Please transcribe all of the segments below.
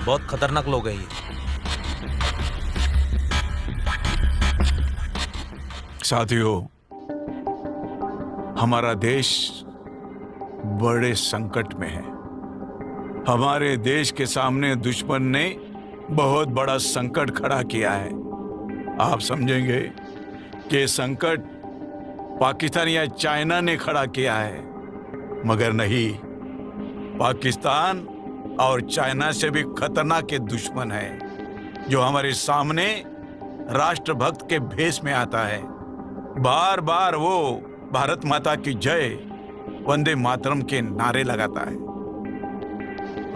बहुत खतरनाक लोग हैं ये। साथियों, हमारा देश बड़े संकट में है। हमारे देश के सामने दुश्मन ने बहुत बड़ा संकट खड़ा किया है। आप समझेंगे कि संकट पाकिस्तान या चाइना ने खड़ा किया है, मगर नहीं, पाकिस्तान और चाइना से भी खतरनाक के दुश्मन है जो हमारे सामने राष्ट्रभक्त के भेष में आता है। बार बार वो भारत माता की जय, वंदे मातरम के नारे लगाता है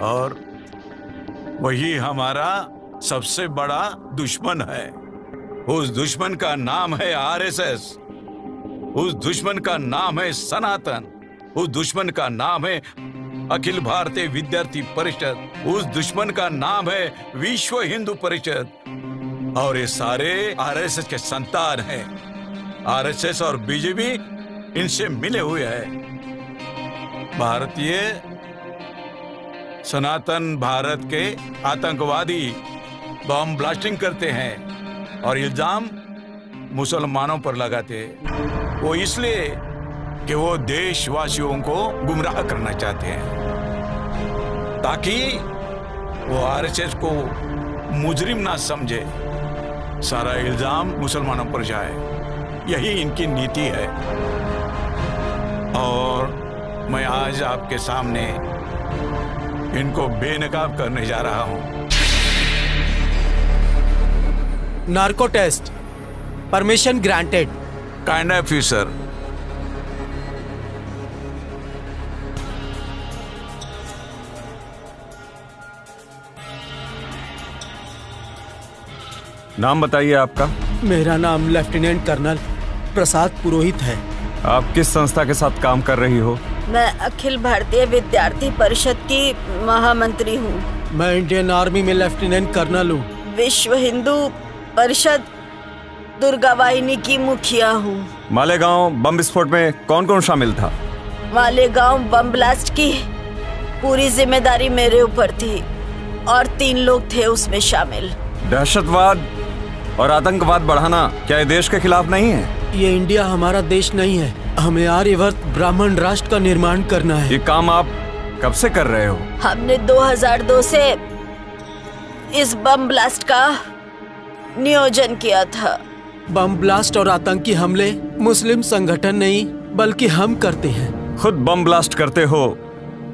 और वही हमारा सबसे बड़ा दुश्मन है। उस दुश्मन का नाम है आरएसएस, उस दुश्मन का नाम है सनातन, उस दुश्मन का नाम है अखिल भारतीय विद्यार्थी परिषद, उस दुश्मन का नाम है विश्व हिंदू परिषद। और ये सारे आरएसएस के संतान हैं। आरएसएस और बीजेपी इनसे मिले हुए हैं। भारतीय सनातन भारत के आतंकवादी बम ब्लास्टिंग करते हैं और इल्जाम मुसलमानों पर लगाते हैं। वो इसलिए कि वो देशवासियों को गुमराह करना चाहते हैं ताकि वो आरएसएस को मुजरिम ना समझे, सारा इल्जाम मुसलमानों पर जाए। यही इनकी नीति है। और मैं आज आपके सामने इनको बेनकाब करने जा रहा हूं। Narco test, permission granted. Kind officer. नाम बताइए आपका। मेरा नाम लेफ्टिनेंट कर्नल प्रसाद पुरोहित है। आप किस संस्था के साथ काम कर रही हो? मैं अखिल भारतीय विद्यार्थी परिषद की महामंत्री हूँ। मैं इंडियन आर्मी में लेफ्टिनेंट कर्नल हूँ। विश्व हिंदू परिषद दुर्गा वाहिनी की मुखिया हूँ। मालेगांव बम विस्फोट में कौन कौन शामिल था? मालेगांव बम ब्लास्ट की पूरी जिम्मेदारी मेरे ऊपर थी और 3 लोग थे उसमें शामिल। दहशतवाद और आतंकवाद बढ़ाना क्या ये देश के खिलाफ नहीं है? ये इंडिया हमारा देश नहीं है। हमें आर्यवर्त ब्राह्मण राष्ट्र का निर्माण करना है। ये काम आप कब से कर रहे हो? हमने 2002 से इस बम ब्लास्ट का नियोजन किया था। बम ब्लास्ट और आतंकी हमले मुस्लिम संगठन नहीं बल्कि हम करते हैं। खुद बम ब्लास्ट करते हो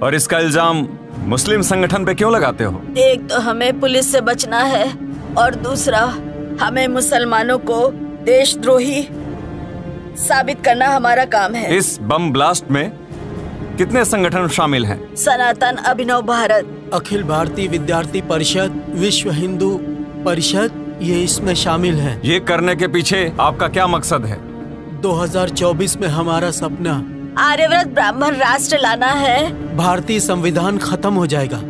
और इसका इल्जाम मुस्लिम संगठन पे क्यों लगाते हो? एक तो हमें पुलिस से बचना है और दूसरा हमें मुसलमानों को देशद्रोही साबित करना हमारा काम है। इस बम ब्लास्ट में कितने संगठन शामिल हैं? सनातन अभिनव भारत, अखिल भारतीय विद्यार्थी परिषद, विश्व हिंदू परिषद, ये इसमें शामिल है। ये करने के पीछे आपका क्या मकसद है? 2024 में हमारा सपना आर्यव्रत ब्राह्मण राष्ट्र लाना है। भारतीय संविधान खत्म हो जाएगा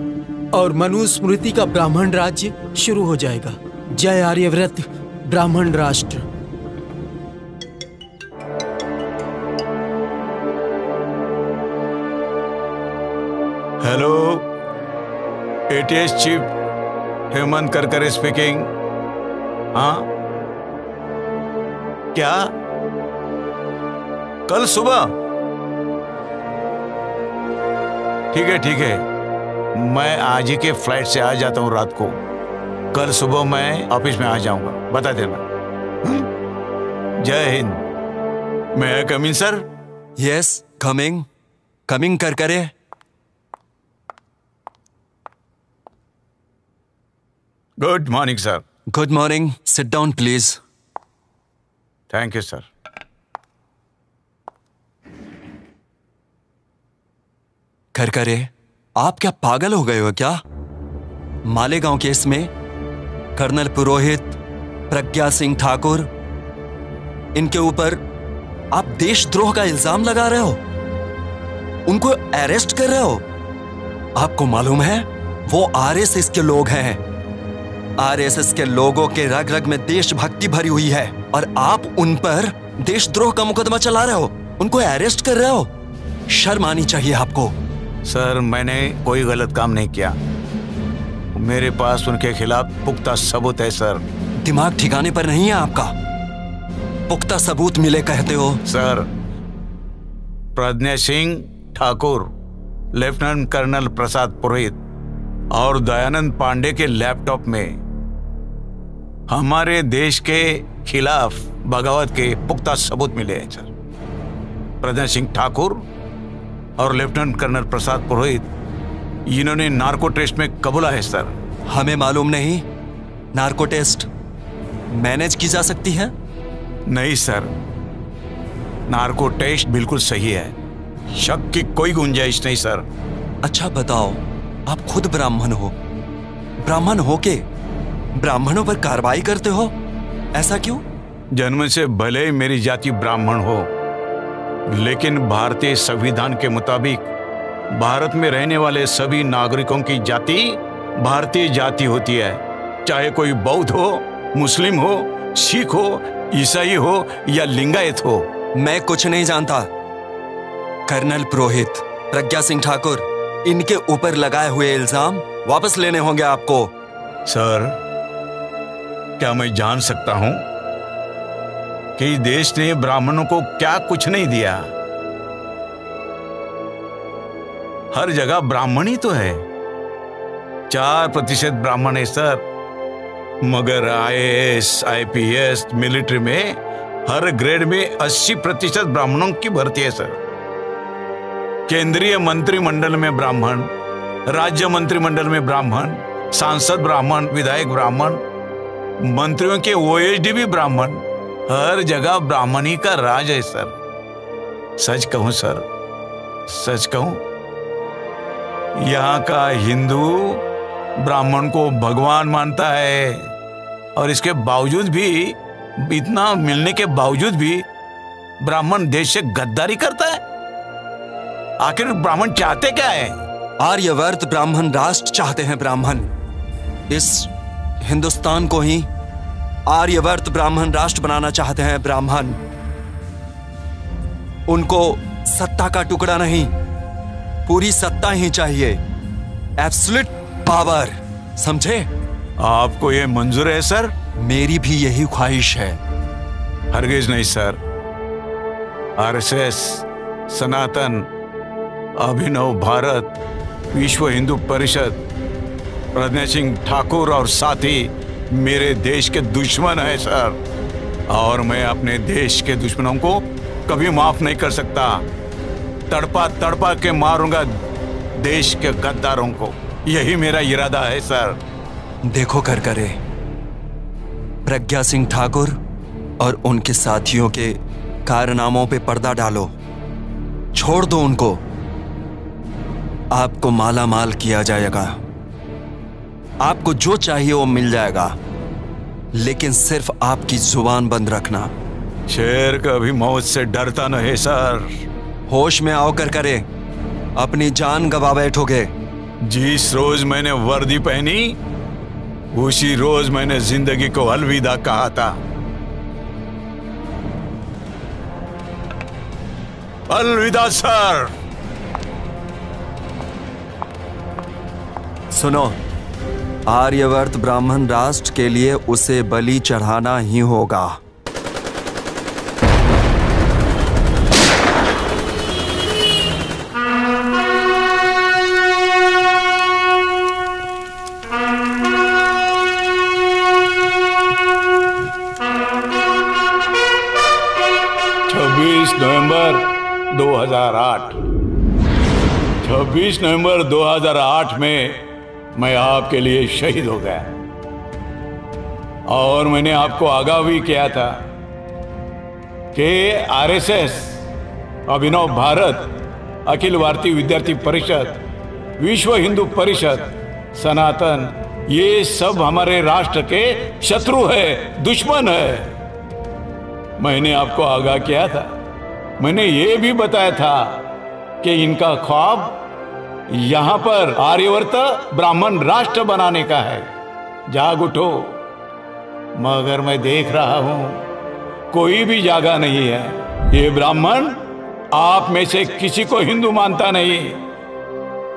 और मनुस्मृति का ब्राह्मण राज्य शुरू हो जाएगा। जय आर्यव्रत ब्राह्मण राष्ट्र। Hello, ATS chief Hemant Karkare speaking. हाँ, क्या कल सुबह? ठीक है, मैं आज ही के फ्लाइट से आ जाता हूँ रात को। कल सुबह मैं ऑफिस में आ जाऊंगा, बता देना। जय हिंद। मैं come in sir? Yes, coming Karkare. Good morning sir. Good morning, sit down please. Thank you sir. Karkare, आप क्या पागल हो गए हो क्या? मालेगांव केस में कर्नल पुरोहित, प्रज्ञा सिंह ठाकुर, इनके ऊपर आप देशद्रोह का इल्जाम लगा रहे हो, उनको अरेस्ट कर रहे हो। आपको मालूम है वो आरएसएस के लोग हैं। आरएसएस के लोगों के रग रग में देशभक्ति भरी हुई है और आप उन पर देशद्रोह का मुकदमा चला रहे हो, उनको अरेस्ट कर रहे हो। शर्म आनी चाहिए आपको। सर, मैंने कोई गलत काम नहीं किया। मेरे पास उनके खिलाफ पुख्ता सबूत है सर। दिमाग ठिकाने पर नहीं है आपका? पुख्ता सबूत मिले कहते हो? सर, प्रज्ञा सिंह ठाकुर, लेफ्टिनेंट कर्नल प्रसाद पुरोहित और दयानंद पांडे के लैपटॉप में हमारे देश के खिलाफ बगावत के पुख्ता सबूत मिले हैं सर। प्रज्ञा सिंह ठाकुर और लेफ्टिनेंट कर्नल प्रसाद पुरोहित, इन्होंने नार्को टेस्ट में कबूला है सर। हमें मालूम नहीं नार्को टेस्ट मैनेज की जा सकती है? नहीं सर, नार्को टेस्ट बिल्कुल सही है, शक की कोई गुंजाइश नहीं सर। अच्छा बताओ, आप खुद ब्राह्मण हो, ब्राह्मण हो के ब्राह्मणों पर कार्रवाई करते हो, ऐसा क्यों? जन्म से भले ही मेरी जाति ब्राह्मण हो, लेकिन भारतीय संविधान के मुताबिक भारत में रहने वाले सभी नागरिकों की जाति भारतीय जाति होती है, चाहे कोई बौद्ध हो, मुस्लिम हो, सिख हो, ईसाई हो या लिंगायत हो। मैं कुछ नहीं जानता। कर्नल पुरोहित, प्रज्ञा सिंह ठाकुर, इनके ऊपर लगाए हुए इल्जाम वापस लेने होंगे आपको। सर, क्या मैं जान सकता हूं कि देश ने ब्राह्मणों को क्या कुछ नहीं दिया? हर जगह ब्राह्मण ही तो है। 4% ब्राह्मण है सर, मगर IAS, IPS, मिलिट्री में हर ग्रेड में 80% ब्राह्मणों की भर्ती है सर। केंद्रीय मंत्रिमंडल में ब्राह्मण, राज्य मंत्रिमंडल में ब्राह्मण, सांसद ब्राह्मण, विधायक ब्राह्मण, मंत्रियों के OSD भी ब्राह्मण, हर जगह ब्राह्मणी का राज है सर। सच कहूं सर, सच कहूं, यहाँ का हिंदू ब्राह्मण को भगवान मानता है, और इसके बावजूद भी, इतना मिलने के बावजूद भी ब्राह्मण देश से गद्दारी करता है। आखिर ब्राह्मण चाहते क्या है? आर्यवर्त ब्राह्मण राष्ट्र चाहते हैं ब्राह्मण। इस हिंदुस्तान को ही आर्यवर्त ब्राह्मण राष्ट्र बनाना चाहते हैं ब्राह्मण। उनको सत्ता का टुकड़ा नहीं, पूरी सत्ता ही चाहिए, एब्सोल्यूट पावर, समझे? आपको ये मंजूर है सर? मेरी भी यही ख्वाहिश है। हरगिज नहीं सर। RSS, सनातन, अभिनव भारत, विश्व हिंदू परिषद, प्रज्ञा सिंह ठाकुर और साथी मेरे देश के दुश्मन है सर, और मैं अपने देश के दुश्मनों को कभी माफ नहीं कर सकता। तड़पा तड़पा के मारूंगा देश के गद्दारों को, यही मेरा इरादा है सर। देखो करकरे, प्रज्ञा सिंह ठाकुर और उनके साथियों के कारनामों पे पर्दा डालो, छोड़ दो उनको। आपको माला माल किया जाएगा, आपको जो चाहिए वो मिल जाएगा, लेकिन सिर्फ आपकी जुबान बंद रखना। शेर कभी मौत से डरता नहीं सर। होश में आओ करकरे, अपनी जान गवा बैठोगे। जिस रोज मैंने वर्दी पहनी, उसी रोज मैंने जिंदगी को अलविदा कहा था। अलविदा सर। सुनो, आर्यवर्त ब्राह्मण राष्ट्र के लिए उसे बलि चढ़ाना ही होगा। नवंबर 2008 26 नवंबर 2008 में मैं आपके लिए शहीद हो गया, और मैंने आपको आगाह भी किया था कि RSS, अभिनव भारत, अखिल भारतीय विद्यार्थी परिषद, विश्व हिंदू परिषद, सनातन, ये सब हमारे राष्ट्र के शत्रु है, दुश्मन है। मैंने आपको आगाह किया था, मैंने ये भी बताया था कि इनका ख्वाब यहां पर आर्यवर्त ब्राह्मण राष्ट्र बनाने का है। जाग उठो, मगर मैं देख रहा हूं कोई भी जागा नहीं है। ये ब्राह्मण आप में से किसी को हिंदू मानता नहीं,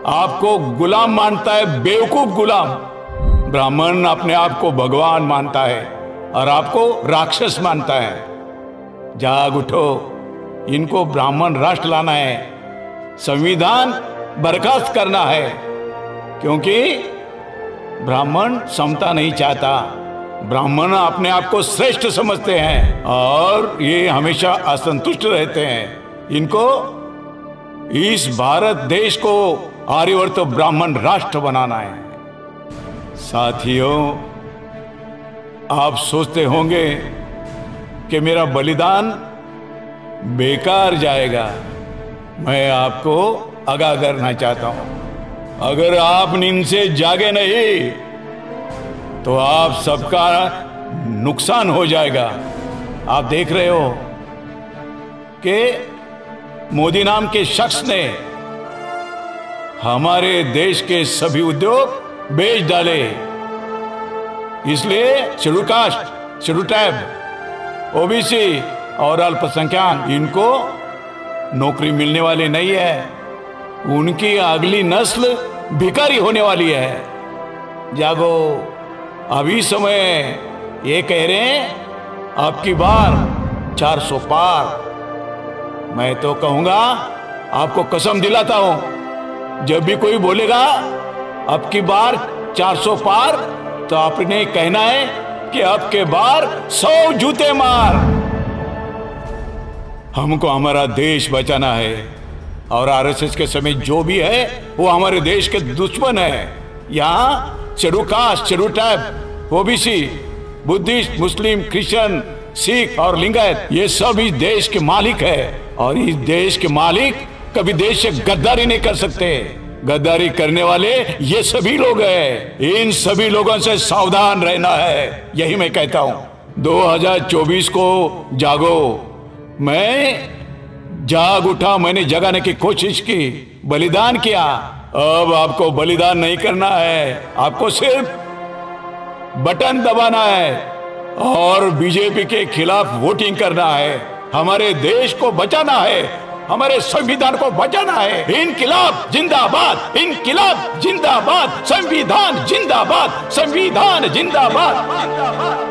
आपको गुलाम मानता है, बेवकूफ गुलाम। ब्राह्मण अपने आप को भगवान मानता है और आपको राक्षस मानता है। जाग उठो, इनको ब्राह्मण राष्ट्र लाना है, संविधान बर्खास्त करना है, क्योंकि ब्राह्मण समता नहीं चाहता। ब्राह्मण अपने आप को श्रेष्ठ समझते हैं और ये हमेशा असंतुष्ट रहते हैं। इनको इस भारत देश को आर्यवर्त ब्राह्मण राष्ट्र बनाना है। साथियों, आप सोचते होंगे कि मेरा बलिदान बेकार जाएगा। मैं आपको आगाह करना चाहता हूं, अगर आप नींद से जागे नहीं तो आप सबका नुकसान हो जाएगा। आप देख रहे हो कि मोदी नाम के शख्स ने हमारे देश के सभी उद्योग बेच डाले, इसलिए schedule caste, schedule tribe, OBC और अल्पसंख्यक इनको नौकरी मिलने वाली नहीं है। उनकी अगली नस्ल भिखारी होने वाली है। जागो, अभी समय ये कह रहे हैं आपकी बार 400 पार। मैं तो कहूंगा, आपको कसम दिलाता हूं, जब भी कोई बोलेगा आपकी बार 400 पार, तो आपने कहना है कि आपके बार 100 जूते मार। हमको हमारा देश बचाना है और आरएसएस के समय जो भी है वो हमारे देश के दुश्मन है। यहाँ schedule caste, schedule tribe, OBC, Buddhist, Muslim, Christian, Sikh और लिंगायत, ये सब इस देश के मालिक है और इस देश के मालिक कभी देश से गद्दारी नहीं कर सकते। गद्दारी करने वाले ये सभी लोग हैं। इन सभी लोगों से सावधान रहना है, यही मैं कहता हूं। 2024 को जागो। मैं जाग उठा, मैंने जगाने की कोशिश की, बलिदान किया। अब आपको बलिदान नहीं करना है, आपको सिर्फ बटन दबाना है और बीजेपी के खिलाफ वोटिंग करना है। हमारे देश को बचाना है, हमारे संविधान को बचाना है। इनकिलाब जिंदाबाद, इनकिलाब जिंदाबाद, संविधान जिंदाबाद, संविधान जिंदाबाद, जिंदाबाद।